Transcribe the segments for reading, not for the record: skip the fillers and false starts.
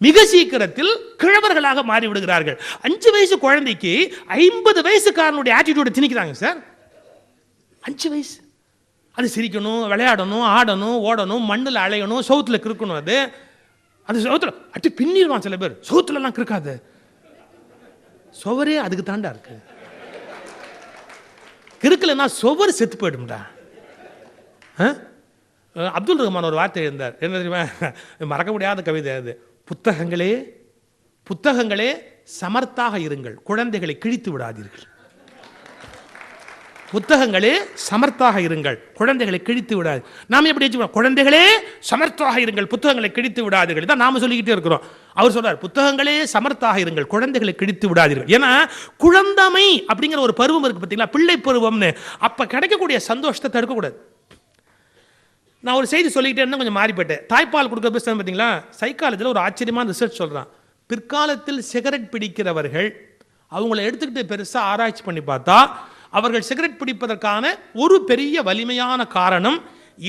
மிக சீக்கிரத்தில் கிழவர்களாக மாறி விடுகிறார்கள். 5 வயசு குழந்தைக்கு 50 வயசுக்காரனுடைய ஆட்டிடியூட திணிக்கிறாங்க சார். 5 வயசு அது சிரிக்கணும், விளையாடணும், ஆடணும், ஓடணும், மண்ணில் அலையணும், சவுத்தில் கிறுக்கணும். அது சவுத்தில் அட்டி பின்னிடுவான் சில பேர். சவுத்துலலாம் கிறுக்காது, சுவரே அதுக்கு தாண்டா இருக்கு. கிறுக்கலன்னா சுவர் செத்து போயிடும்டா. அப்துல் ரஹ்மான் ஒரு வார்த்தை எழுந்தார், என்ன தெரியுமா? மறக்க முடியாத கவிதை அது. புத்தகங்களே புத்தகங்களே சமர்த்தாக இருங்கள், குழந்தைகளை கிழித்து விடாதீர்கள். புத்தகங்களே சமர்த்தாக இருங்கள், குழந்தைகளை கிழித்து விடாது. நாம எப்படி வச்சுக்கணும்? குழந்தைகளே சமர்த்தாக இருங்கள், புத்தகங்களை கிழித்து விடாதீர்கள். இதான் நாம சொல்லிக்கிட்டே இருக்கிறோம். அவர் சொல்றார், புத்தகங்களே சமர்த்தாக இருங்கள், குழந்தைகளை கிழித்து விடாதீர்கள். ஏன்னா குழந்தமை அப்படிங்கிற ஒரு பருவம் இருக்கு பார்த்தீங்களா, பிள்ளை பருவம்னு. அப்ப கிடைக்கக்கூடிய சந்தோஷத்தை தடுக்கக்கூடாது. நான் ஒரு செய்தி சொல்லிக்கிட்டே இருந்தால் கொஞ்சம் மாறி போயிட்டேன். தாய்ப்பால் கொடுக்க பேசுகிறேன் பார்த்தீங்களா, சைக்காலஜியில் ஒரு ஆச்சரியமான ரிசர்ச் சொல்கிறான். பிற்காலத்தில் சிகரெட் பிடிக்கிறவர்கள் அவங்கள எடுத்துக்கிட்டு பெருசாக ஆராய்ச்சி பண்ணி பார்த்தா, அவர்கள் சிகரெட் பிடிப்பதற்கான ஒரு பெரிய வலிமையான காரணம்,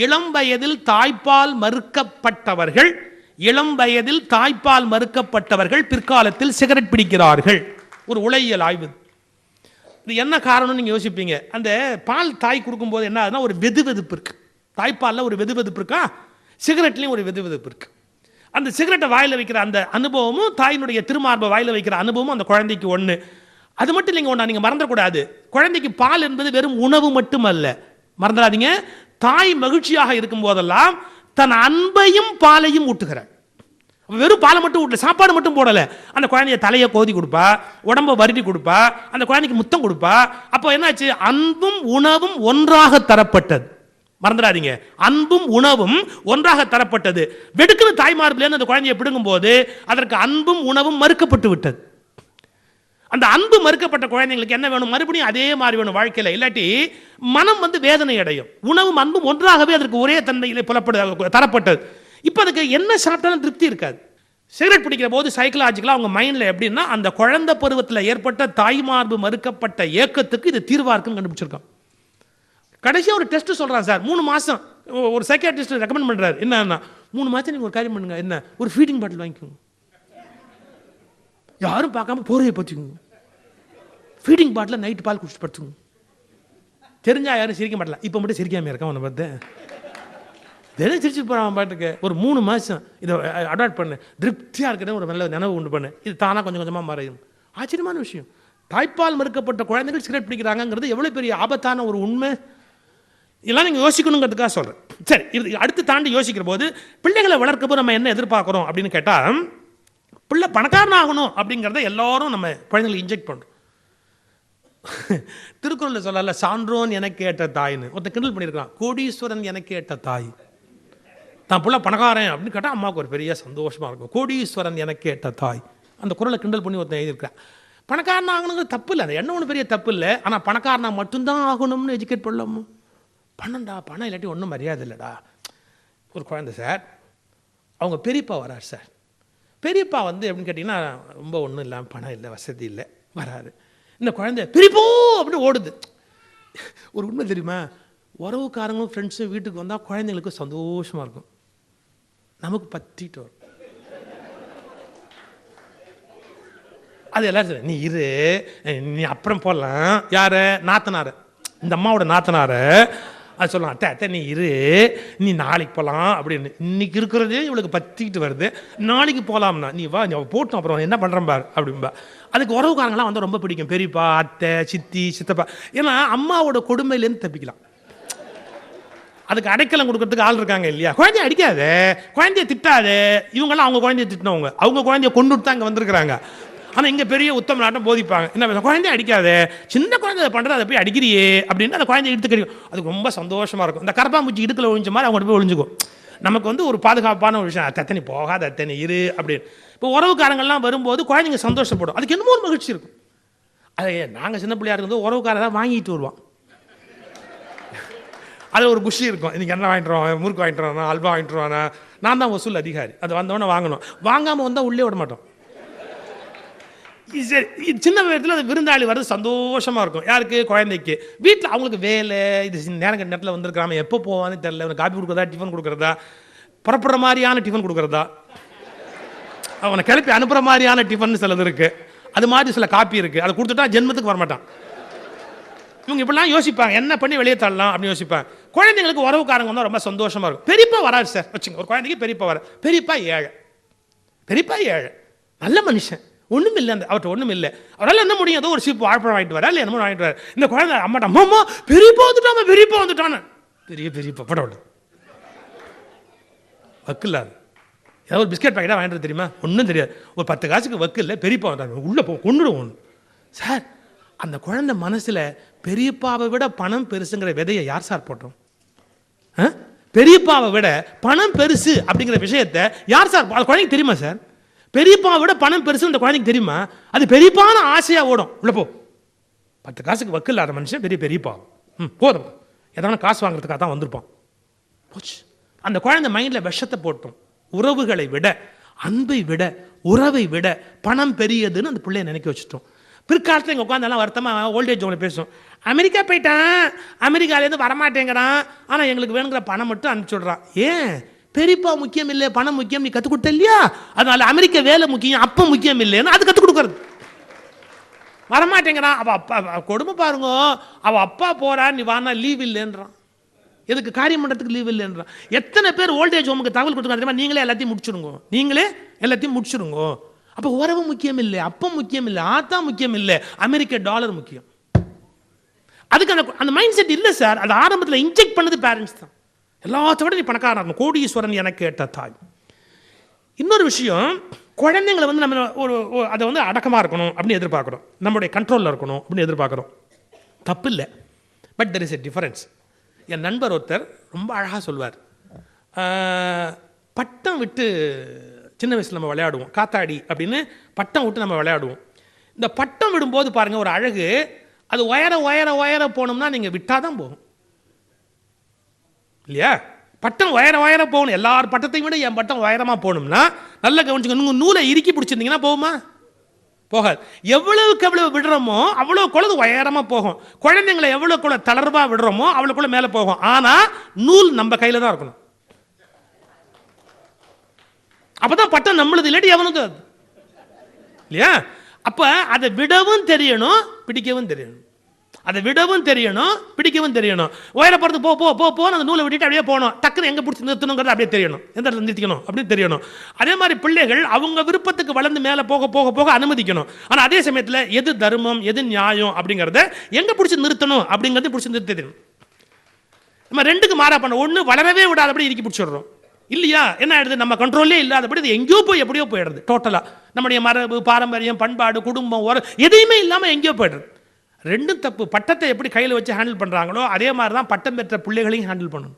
இளம் வயதில் தாய்ப்பால் மறுக்கப்பட்டவர்கள் பிற்காலத்தில் சிகரெட் பிடிக்கிறார்கள். ஒரு உளவியல் ஆய்வு. இது என்ன காரணம்னு நீங்கள் யோசிப்பீங்க. அந்த பால் தாய் கொடுக்கும்போது என்ன ஆகுதுன்னா, ஒரு வெதுவெதுப்பு இருக்கு. தாய்ப்பாலில் ஒரு வெதுவெதுப்பு இருக்கா, சிகரெட்லேயும் ஒரு வெதுவெதுப்பு இருக்கு. அந்த சிகரெட்டை வாயில் வைக்கிற அந்த அனுபவமும் தாயினுடைய திருமார்பை வாயில் வைக்கிற அனுபவமும் அந்த குழந்தைக்கு ஒன்று. அது மட்டும் இல்லைங்க, ஒன்றா நீங்கள் மறந்துடக்கூடாது. குழந்தைக்கு பால் என்பது வெறும் உணவு மட்டும் அல்ல, மறந்துடாதீங்க. தாய் மகிழ்ச்சியாக இருக்கும் போதெல்லாம் தன் அன்பையும் பாலையும் ஊட்டுகிறார். வெறும் பாலை மட்டும் ஊட்டல, சாப்பாடு மட்டும் போடலை. அந்த குழந்தைய தலையை கோதி கொடுப்பா, உடம்பை வருடி கொடுப்பா, அந்த குழந்தைக்கு முத்தம் கொடுப்பா. அப்போ என்னாச்சு? அன்பும் உணவும் ஒன்றாக தரப்பட்டது. மறந்துடாதீங்க, அன்பும் உணவும் ஒன்றாக தரப்பட்டது. வெடுக்குன்னு தாய்மார்பிலேருந்து அந்த குழந்தையை பிடுங்கும் போது அதற்கு அன்பும் உணவும் மறுக்கப்பட்டு விட்டது. அந்த அன்பு மறுக்கப்பட்ட குழந்தைங்களுக்கு என்ன வேணும்? மறுபடியும் அதே மாதிரி வேணும் வாழ்க்கையில். இல்லாட்டி மனம் வேதனை அடையும். உணவும் அன்பும் ஒன்றாகவே அதற்கு ஒரே தன்மையிலே தரப்பட்டது. இப்போ அதுக்கு என்ன சாப்பிட்டாலும் திருப்தி இருக்காது. சிகரெட் பிடிக்கிற போது சைக்கலாஜிக்கலாக அவங்க மைண்டில் எப்படின்னா, அந்த குழந்தை பருவத்தில் ஏற்பட்ட தாய்மார்பு மறுக்கப்பட்ட ஏக்கத்துக்கு இது தீர்வாக இருக்குன்னு கண்டுபிடிச்சிருக்கோம். கடைசியாக ஒரு டெஸ்ட் சொல்கிறான் சார், 3 மாதம் ஒரு சைக்கியாட்ரிஸ்ட் ரெக்கமெண்ட் பண்ணுறாரு. என்னன்னா 3 மாதம் நீங்கள் ஒரு காரியம் பண்ணுங்க, என்ன ஒரு ஃபீடிங் பாட்டில் வாங்கிக்கோங்க, யாரும் பார்க்காம போரையை பற்றிக்கோங்க, ஃபீடிங் பாட்டில் நைட்டு பால் குடிச்சு படுத்துங்க. தெரிஞ்சா யாரும் சிரிக்க மாட்டலாம். இப்போ மட்டும் சிரிக்காமல் இருக்கான் அவனை பார்த்து, தினம் சிரிச்சு போகிறான் பாட்டுக்கு. ஒரு 3 மாதம் இதை அடாப்ட் பண்ணு, திருப்தியாக இருக்கிற ஒரு நல்ல நினைவு உண்டு பண்ணு, இது தானாக கொஞ்சம் கொஞ்சமாக மறையும். ஆச்சரியமான விஷயம். தாய்ப்பால் மறுக்கப்பட்ட குழந்தைகள் சிகரெட் பிடிக்கிறாங்கிறது எவ்வளோ பெரிய ஆபத்தான ஒரு உண்மை. இதெல்லாம் நீங்கள் யோசிக்கணுங்கிறதுக்காக சொல்கிறேன். சரி, இது அடுத்து தாண்டி யோசிக்கிற போது பிள்ளைகளை வளர்க்கப்போ நம்ம என்ன எதிர்பார்க்குறோம் அப்படின்னு கேட்டால், பிள்ளை பணக்காரன் ஆகணும் அப்படிங்கிறத எல்லாரும் நம்ம குழந்தைங்களுக்கு இன்ஜெக்ட் பண்ணுறோம். திருக்குறளில் சொல்லல, சான்றோன் எனக்கு ஏற்ற தாய்ன்னு ஒருத்தர் கிண்டல் பண்ணியிருக்கான். கோடீஸ்வரன் எனக்கு ஏற்ற தாய். தான் பிள்ளை பணக்காரன் அப்படின்னு கேட்டால் அம்மாவுக்கு ஒரு பெரிய சந்தோஷமாக இருக்கும். கோடீஸ்வரன் எனக்கு ஏற்ற தாய், அந்த குறளை கிண்டல் பண்ணி ஒருத்தன் எழுதியிருக்கிறேன். பணக்காரன் ஆகணுங்கிறது தப்பு இல்லை, என்ன ஒன்றும் பெரிய தப்பு இல்லை. ஆனால் பணக்காரனா மட்டும்தான் ஆகணும்னு எஜுகேட் பண்ணலாமோ? பணம்டா, பணம் இல்லாட்டி ஒன்றும் மரியாதை இல்லைடா. ஒரு குழந்தை சார், அவங்க பெரியப்பா வரார் சார். பெரியப்பா எப்படின்னு கேட்டிங்கன்னா, ரொம்ப ஒன்றும் இல்லாமல் பணம் இல்லை, வசதி இல்லை, வராரு. இந்த குழந்தை பெரியப்போ அப்படின்னு ஓடுது. ஒரு உண்மை தெரியுமா? உறவுக்காரங்களும் ஃப்ரெண்ட்ஸும் வீட்டுக்கு வந்தால் குழந்தைங்களுக்கு சந்தோஷமாக இருக்கும், நமக்கு பற்றிட்டு வரும். அது எல்லாரும் நீ இரு, நீ அப்புறம் போடலாம். யார்? நாத்தனார், இந்த அம்மாவோட நாத்தனார். அது சொல்லலாம், அத்தை அத்தை நீ இரு, நீ நாளைக்கு போகலாம் அப்படின்னு. இன்னைக்கு இருக்கிறதே இவளுக்கு பற்றிக்கிட்டு வருது, நாளைக்கு போகலாம்னா நீ வா, நீ போட்டோம் அப்புறம் என்ன பண்ணுறேன் பார் அப்படின்பா. அதுக்கு உறவுக்காரங்களாம் ரொம்ப பிடிக்கும், பெரியப்பா, அத்தை, சித்தி, சித்தப்பா. ஏன்னா அம்மாவோட கொடுமையிலேருந்து தப்பிக்கலாம். அதுக்கு அடைக்கலம் கொடுக்கறதுக்கு ஆள் இருக்காங்க இல்லையா? குழந்தைய அடிக்காது, குழந்தைய திட்டாது. இவங்கெல்லாம் அவங்க குழந்தைய திட்டினவங்க, அவங்க குழந்தைய கொண்டு தான் இங்கே வந்திருக்கிறாங்க. ஆனால் இங்கே பெரிய உத்தம நாட்டம் போதிப்பாங்க. என்ன குழந்தைய அடிக்காது, சின்ன குழந்தை பண்ணுறது அதை போய் அடிக்கிறியே அப்படின்னு அந்த குழந்தைய இழுத்து கிடைக்கும். அதுக்கு ரொம்ப சந்தோஷமாக இருக்கும். இந்த கரப்பாம்பூச்சி இடுக்கில் ஒழிஞ்ச மாதிரி அவங்க போய் ஒழிஞ்சுக்கும். நமக்கு ஒரு பாதுகாப்பான ஒரு விஷயம். அத்தனை போகாத, அத்தனை இரு அப்படின்னு. இப்போ உறவுக்காரங்கள்லாம் வரும்போது குழந்தைங்க சந்தோஷப்படும், அதுக்கு என்னமோ ஒரு மகிழ்ச்சி இருக்கும். அதை நாங்கள் சின்ன பிள்ளையா இருக்கும்போது உறவுக்காரதான் வாங்கிட்டு வருவான். அது ஒரு குஷி இருக்கும். இன்றைக்கி என்ன வாங்கிட்டு வருவான், முறுக்கு வாங்கிட்டு வருவானா, அல்வா வாங்கிட்டு வருவானா. நான் தான் வசூல் அதிகாரி. அது வந்தவொடனே வாங்கணும், வாங்காமல் வந்தால் உள்ளே விட மாட்டோம். சின்ன வயதில் அது விருந்தாளி வர்றது சந்தோஷமாக இருக்கும். யாருக்கு? குழந்தைக்கு. வீட்டில் அவங்களுக்கு வேலை, இது நேரத்தில் வந்திருக்காம எப்போ போவான்னு தெரியல. காபி கொடுக்குறதா, டிஃபன் கொடுக்குறதா, புறப்படுற மாதிரியான டிஃபன் கொடுக்குறதா, அவனை கிளப்பி அனுப்புற மாதிரியான டிஃபன் சிலது இருக்கு, அது மாதிரி சில காப்பி இருக்கு, அதை கொடுத்துட்டா ஜென்மத்துக்கு வரமாட்டான். இவங்க இப்படிலாம் யோசிப்பாங்க, என்ன பண்ணி வெளியே தள்ளலாம் அப்படின்னு யோசிப்பாங்க. குழந்தைங்களுக்கு உறவுக்காரங்க வந்தால் ரொம்ப சந்தோஷமா இருக்கும். பெரியப்பா வராது சார் வச்சுங்க, ஒரு குழந்தைக்கு பெரியப்பா வர, பெரியப்பா ஏழை நல்ல மனுஷன், ஒன்றும் இல்லை, அந்த அவர்கிட்ட ஒன்றும் இல்லை, அவரால் என்ன முடியும், ஏதோ ஒரு சீப்பு வாழைப்பழம் வாங்கிட்டு வரா இல்லை என்னமோ வாங்கிட்டு வர. இந்த குழந்தை அம்மாட்ட அம்மா பெரியப்பா வந்துட்டான்னு பெரியப்பா படம் வக்கு இல்லாது, ஏதாவது ஒரு பிஸ்கெட் பாக்கெட்டாக வாங்கிட்டு தெரியுமா, ஒன்றும் தெரியாது, ஒரு 10 காசுக்கு வக்கு இல்லை, பெரியப்பா வந்தாங்க உள்ளே கொண்டுடுவோம் சார். அந்த குழந்தை மனசில் பெரியப்பாவை விட பணம் பெருசுங்கிற விதையை யார் சார் போட்டோம்? பெரியப்பாவை விட பணம் பெருசு அப்படிங்கிற விஷயத்தை யார் சார்? குழந்தைக்கு தெரியுமா சார்? பெரியப்பாவை விட பணம் பெருசு இந்த குழந்தைக்கு தெரியுமா? அது பெரியப்பான ஆசையா ஓடும் உள்ள போ. 10 காசுக்கு வக்கு இல்லாத மனுஷன் பெரியப்பா போதும், எதனா காசு வாங்குறதுக்காக தான் வந்திருப்பான். போச்சு. அந்த குழந்தை மைண்டில் விஷத்தை போட்டோம். உறவுகளை விட, அன்பை விட, உறவை விட பணம் பெரியதுன்னு அந்த பிள்ளைய நினைக்க வச்சுட்டோம். பிற்காலத்தில் இங்கே உட்காந்தெல்லாம் வருத்தமாக ஓல்டேஜ் ஹோமில் பேசும், அமெரிக்கா போயிட்டான், அமெரிக்காலேருந்து வரமாட்டேங்கிறான், ஆனால் எங்களுக்கு வேணுங்கிற பணம் மட்டும் அனுப்பிச்சி விட்றான். ஏன்? பெரியப்பா முக்கியம் இல்லை, பணம் முக்கியம், நீ கற்றுக் கொடுத்த இல்லையா, அதனால அமெரிக்க வேலை முக்கியம், அப்போ முக்கியம் இல்லைன்னு அது கற்றுக் கொடுக்குறது. வரமாட்டேங்கிறான், அவள் அப்பா கொடுமை பாருங்க, அவள் அப்பா போறா, நீ வானா லீவ் இல்லைன்றான். எதுக்கு? காரியம் பண்ணுறதுக்கு லீவ் இல்லைன்றான். எத்தனை பேர் ஓல்டேஜ் ஹோமுக்கு தகவல் கொடுத்துருக்காங்க, நீங்களே எல்லாத்தையும் முடிச்சிருங்க. அப்போ உறவு முக்கியம் இல்லை, அப்போ முக்கியம் இல்லை, ஆத்தா முக்கியம் இல்லை, அமெரிக்க டாலர் முக்கியம். அதுக்கு அந்த மைண்ட் செட் இல்லை சார். அது ஆரம்பத்தில் இன்ஜெக்ட் பண்ணது பேரண்ட்ஸ் தான். எல்லாத்தோட நீ பணக்காரன், கோடீஸ்வரன் எனக்கு கேட்ட தாய். இன்னொரு விஷயம், குழந்தைங்களை நம்ம அதை அடக்கமாக இருக்கணும் அப்படின்னு எதிர்பார்க்குறோம், நம்மளுடைய கண்ட்ரோலில் இருக்கணும் அப்படின்னு எதிர்பார்க்குறோம். தப்பு இல்லை, but there is a difference. என் நண்பர் ஒருத்தர் ரொம்ப அழகாக சொல்வார், பட்டம் விட்டு சின்ன வயசில் நம்ம விளையாடுவோம், காத்தாடி அப்படின்னு பட்டம் விட்டு நம்ம விளையாடுவோம். இந்த பட்டம் விடும்போது பாருங்கள் ஒரு அழகு, அது உயர போகணும்னா நீங்கள் விட்டால் தான் போகும் இல்லையா? பட்டம் உயர போகணும், எல்லார் பட்டத்தையும் விட என் பட்டம் உயரமாக போகணும்னா நல்லா கவனிச்சுக்கணும், நூலை இறுக்கி பிடிச்சிருந்தீங்கன்னா போகுமா? போகாது. எவ்வளவுக்கு எவ்வளவு விடுறோமோ அவ்வளோ குழந்தை உயரமாக போகும். குழந்தைங்களை எவ்வளோக்குள்ள தளர்வாக விடுறோமோ அவ்வளோக்குள்ள மேலே போகும். ஆனால் நூல் நம்ம கையில் தான் இருக்கணும், அப்பதான் பட்டம் நம்மளது, இல்லாட்டி எவனுக்கு இல்லையா? அப்ப அதை விடவும் தெரியணும், பிடிக்கவும் தெரியணும். அதை விடவும் தெரியணும், பிடிக்கவும் தெரியணும். உயர போறது போ அந்த நூலை விட்டுட்டு அப்படியே போகணும், டக்குன்னு எங்க பிடிச்சி நிறுத்தணுங்கிறது அப்படியே தெரியணும், எந்த இடத்துல நிறுத்திக்கணும் அப்படின்னு தெரியணும். அதே மாதிரி பிள்ளைகள் அவங்க விருப்பத்துக்கு வளர்ந்து மேலே போக அனுமதிக்கணும். ஆனால் அதே சமயத்தில் எது தர்மம் எது நியாயம் அப்படிங்கிறத எங்க பிடிச்சி நிறுத்தணும் அப்படிங்கிறது பிடிச்சி நிறுத்த தெரியணும். நம்ம ரெண்டுக்கு மாறா பண்ண, ஒன்று வளரவே விடாதபடி இறுக்கி பிடிச்சிடுறோம் இல்லையா? என்ன ஆயிடுது? நம்ம கண்ட்ரோல்லே இல்லாதபடி இது எங்கேயோ போய் எப்படியோ போயிடுது. டோட்டலா நம்முடைய மரபு, பாரம்பரியம், பண்பாடு, குடும்பம் எதையுமே இல்லாமல் எங்கேயோ போயிடுது. ரெண்டும் தப்பு. பட்டத்தை எப்படி கையில் வச்சு ஹேண்டில் பண்ணுறாங்களோ அதே மாதிரி தான் பட்டம் பெற்ற பிள்ளைகளையும் ஹேண்டில் பண்ணணும்.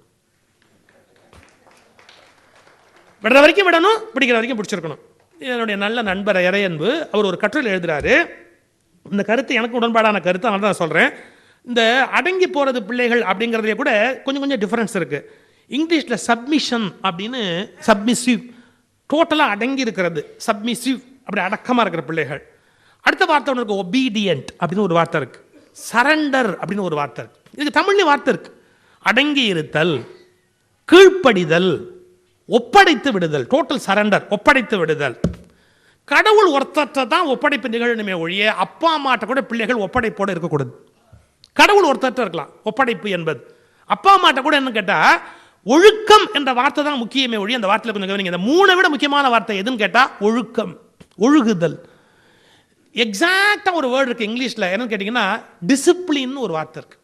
விடுற வரைக்கும் விடணும், பிடிக்கிற வரைக்கும் பிடிச்சிருக்கணும். என்னுடைய நல்ல நண்பர் இறையன்பு அவர் ஒரு கட்டுரை எழுதுறாரு. இந்த கருத்து எனக்கு உடன்பாடான கருத்து, அதனால தான் சொல்கிறேன். இந்த அடங்கி போகிறது பிள்ளைகள் அப்படிங்கிறதுலே கூட கொஞ்சம் டிஃப்ரென்ஸ் இருக்குது. இங்கிலீஷில் சப்மிஷன் அப்படின்னு, சப்மிசிவ் டோட்டலாக அடங்கி இருக்கிறது, சப்மிசிவ் அப்படி அடக்கமாக இருக்கிற பிள்ளைகள். அடுத்த வார்த்தை ஒன்று இருக்குது, ஒபீடியன்ட் அப்படின்னு ஒரு வார்த்தை இருக்குது, சரண்டர் அப்படின்னு ஒரு வார்த்தை இருக்குது. இதுக்கு தமிழ்லேயும் வார்த்தை இருக்குது. அடங்கி இருத்தல், கீழ்ப்படிதல், ஒப்படைத்து விடுதல், டோட்டல் சரண்டர், ஒப்படைத்து விடுதல். கடவுள் ஒருத்தத்தை தான் ஒப்படைப்பு நிகழணுமே ஒழிய அப்பா அம்மாட்ட கூட பிள்ளைகள் ஒப்படைப்போடு இருக்கக்கூடாது. கடவுள் ஒருத்தட்ட இருக்கலாம், ஒப்படைப்பு என்பது. அப்பா அம்மாட்ட கூட என்ன கேட்டால் ஒழுக்கம் என்ற வார்த்தை தான் முக்கியமே ஒழிய, அந்த வார்த்தையில் கொஞ்சம் கவனிங்க, இந்த 3 விட முக்கியமான வார்த்தை எதுன்னு கேட்டால் ஒழுக்கம், ஒழுகுதல். எக்ஸாக்டாக ஒரு வேர்டு இருக்குது இங்கிலீஷில், என்னன்னு கேட்டிங்கன்னா டிசிப்ளின் ஒரு வார்த்தை இருக்குது.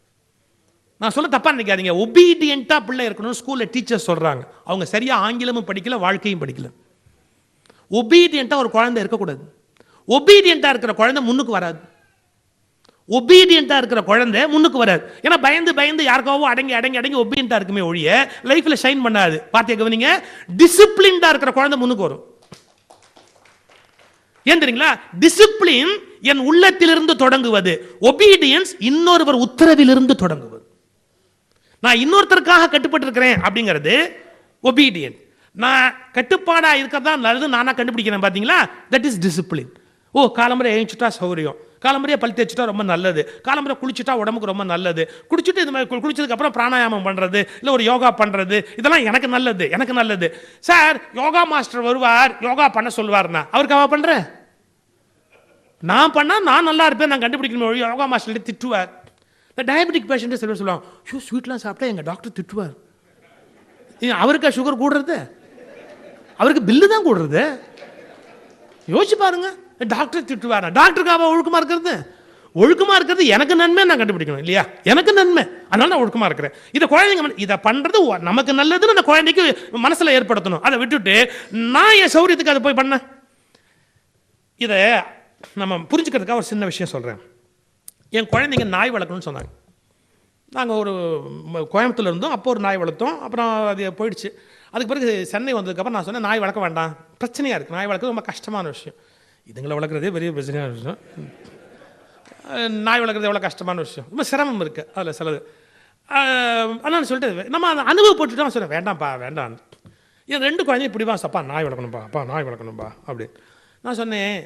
நான் சொல்ல தப்பாக நினைக்காதீங்க, ஒபீடியண்ட்டாக பிள்ளை இருக்கணும்னு ஸ்கூலில் டீச்சர்ஸ் சொல்கிறாங்க. அவங்க சரியாக ஆங்கிலமும் படிக்கல, வாழ்க்கையும் படிக்கல. ஒபீடியண்ட்டாக ஒரு குழந்தை இருக்கக்கூடாது. ஒபீடியண்ட்டாக இருக்கிற குழந்தை முன்னுக்கு வராது. ஒபீடியண்ட்டாக இருக்கிற குழந்தை முன்னுக்கு வராது. ஏன்னா பயந்து யாருக்காவோ அடங்கி ஒபீடியண்ட்டாக இருக்குமே ஒழிய லைஃப்பில் ஷைன் பண்ணாது. பார்த்தியா கவனிங்க, டிசிப்ளின்டாக இருக்கிற குழந்தை முன்னுக்கு வரும். ஏன் தெரியுங்களா? டிசிப்ளின் என் உள்ளத்திலிருந்து தொடங்குவது, ஒபீடியன்ஸ் இன்னொருவர் உத்தரவிலிருந்து தொடங்குவது. நான் இன்னொருத்தருக்காக கட்டுப்பட்டு இருக்கிறேன் அப்படிங்கிறது ஒபீடியன்ட். நான் கட்டுப்பாடாக இருக்கிறதா நல்லது நானா கண்டுபிடிக்கிறேன் பார்த்தீங்களா, தட் இஸ் டிசிப்ளின். காலம்பரை எழுந்துட்டா சௌரியம், காலம்பறையாக பல் தேய்ச்சிட்டா ரொம்ப நல்லது, காலம்பறை குளிச்சுட்டா உடம்புக்கு ரொம்ப நல்லது, குளிச்சுட்டு இது மாதிரி குளிச்சதுக்கப்புறம் பிராணாயாமம் பண்ணுறது இல்லை ஒரு யோகா பண்ணுறது இதெல்லாம் எனக்கு நல்லது எனக்கு நல்லது. சார் யோகா மாஸ்டர் வருவார் யோகா பண்ண சொல்லுவார்னா அவருக்கு அவ பண்ணுறேன் நான் பண்ணால் நான் நல்லா இருப்பேன் நான் கண்டுபிடிக்கணும். யோகா மாஸ்டர் திட்டுவார். இந்த டயபெட்டிக் பேஷண்ட்டே சில சொல்லுவாங்க, ஷூ ஸ்வீட்லாம் சாப்பிட்டா எங்கள் டாக்டர் திட்டுவார். அவருக்கா சுகர் கூடுறது? அவருக்கு பில்லு தான் கூடுறது. யோசிச்சு பாருங்க, டாக்டர் திட்டுவார். டாக்டருக்காக ஒழுக்கமா இருக்கிறது? ஒழுக்கமா இருக்கிறது எனக்கு நன்மை நான் கண்டுபிடிக்கணும் இல்லையா? எனக்கு நன்மை, அதனால நான் ஒழுக்கமா இருக்கிறேன். இதை குழந்தைங்க இதை பண்றது நமக்கு நல்லதுன்னு அந்த குழந்தைக்கு மனசுல ஏற்படுத்தணும். அதை விட்டுட்டு நான் என் சௌரியத்துக்கு அதை போய் பண்ண. இதை நம்ம புரிஞ்சுக்கிறதுக்காக ஒரு சின்ன விஷயம் சொல்றேன். என் குழந்தைங்க நாய் வளர்க்கணும்னு சொன்னாங்க. நாங்கள் ஒரு கோயம்புத்தூர்ல இருந்தோம், அப்போ ஒரு நாய் வளர்த்தோம். அப்புறம் அது போயிடுச்சு. அதுக்கு பிறகு சென்னை வந்ததுக்கப்புறம் நான் சொன்னேன் நாய் வளர்க்க வேண்டாம், பிரச்சனையாக இருக்குது, நாய் வளர்க்குறது ரொம்ப கஷ்டமான விஷயம். இதுங்களை வளர்க்குறதே பெரிய பிரச்சனையான விஷயம். நாய் வளர்க்குறது எவ்வளோ கஷ்டமான விஷயம், ரொம்ப சிரமம் இருக்குது அதில் சிலது. ஆனால் சொல்லிட்டு நம்ம அதை அனுபவப்பட்டுட்டு நான் சொன்னேன் வேண்டாம்ப்பா வேண்டாம். என் 2 குழந்தைங்க இப்படி தான் அப்பா நாய் வளர்க்கணும்ப்பா அப்பா நாய் வளர்க்கணும்ப்பா அப்படி. நான் சொன்னேன்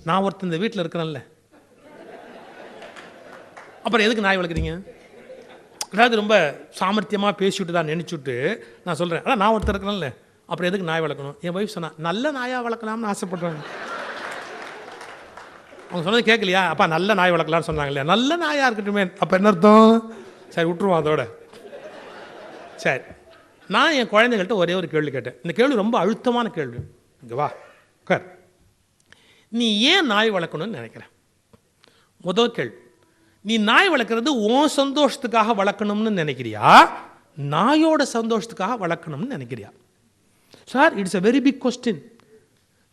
நான் ஒருத்தர் இந்த வீட்டில் இருக்கிறேன்ல, அப்புறம் எதுக்கு நாய் வளர்க்குறீங்க? அதாவது ரொம்ப சாமர்த்தியமாக பேசிவிட்டு தான் நினச்சிவிட்டு நான் சொல்கிறேன், அதான் நான் ஒருத்தர் இருக்கிறேன்ல அப்புறம் எதுக்கு நாய் வளர்க்கணும்? என் ஒய்ஃப் சொன்னா நல்ல நாயாக வளர்க்கலாம்னு ஆசைப்படுறாங்க. அவங்க சொன்னது கேட்கலையா? அப்பா நல்ல நாய் வளர்க்கலாம்னு சொன்னாங்க இல்லையா? நல்ல நாயாக இருக்கட்டுமே. அப்போ என்ன அர்த்தம்? சரி விட்டுருவோம் அதோட. சரி, நான் என் குழந்தைகள்கிட்ட ஒரே ஒரு கேள்வி கேட்டேன். இந்த கேள்வி ரொம்ப அழுத்தமான கேள்வி. இங்கே வா உட்கார். நீ ஏன் நாய் வளர்க்கணும்னு நினைக்கிறேன்? முதல் கேள்வி, நீ நாய் வளர்க்குறது உன் சந்தோஷத்துக்காக வளர்க்கணும்னு நினைக்கிறியா, நாயோட சந்தோஷத்துக்காக வளர்க்கணும்னு நினைக்கிறியா? Sir it's a very big question.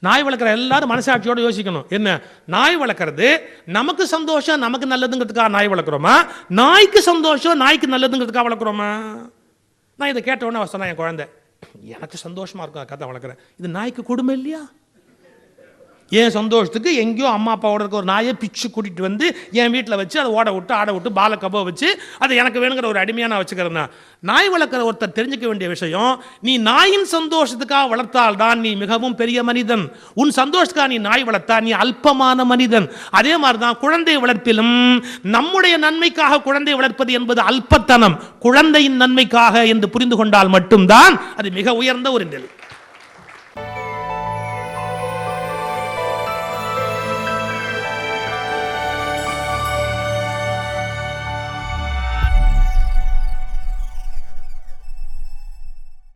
நாய் வளர்க்குற எல்லாரும் மனசாட்சியோட யோசிக்கணும். என்ன, நாய் வளர்க்குறது நமக்கு சந்தோஷம் நமக்கு நல்லதுங்கிறதுக்காக நாய் வளர்க்குறோமா, நாய்க்கு சந்தோஷம் நாய்க்கு நல்லதுங்கிறதுக்காக வளர்க்குறோமா? நான் இதை கேட்ட உடனே அவ சொன்னா, என் குழந்தை எனக்கு சந்தோஷமா இருக்கும் அதுக்காக தான் வளர்க்குறேன். இது நாய்க்கு கொடுமை இல்லையா? என் சந்தோஷத்துக்கு எங்கேயோ அம்மா அப்பாவோட இருக்க ஒரு நாயை பிச்சு கூட்டிகிட்டு வந்து என் வீட்டில் வச்சு அதை ஓட விட்டு ஆட விட்டு பாலை கபோ வச்சு அதை எனக்கு வேணுங்கிற ஒரு அடிமையாக நான் வச்சுக்கிறேன்னா, நாய் வளர்க்குற ஒருத்தர் தெரிஞ்சுக்க வேண்டிய விஷயம், நீ நாயின் சந்தோஷத்துக்காக வளர்த்தால் தான் நீ மிகவும் பெரிய மனிதன். உன் சந்தோஷத்துக்காக நீ நாய் வளர்த்தா நீ அல்பமான மனிதன். அதே மாதிரி தான் குழந்தை வளர்ப்பிலும் நம்முடைய நன்மைக்காக குழந்தை வளர்ப்பது என்பது அல்பத்தனம். குழந்தையின் நன்மைக்காக என்று புரிந்து கொண்டால் மட்டும்தான் அது மிக உயர்ந்த ஒரு நிலை.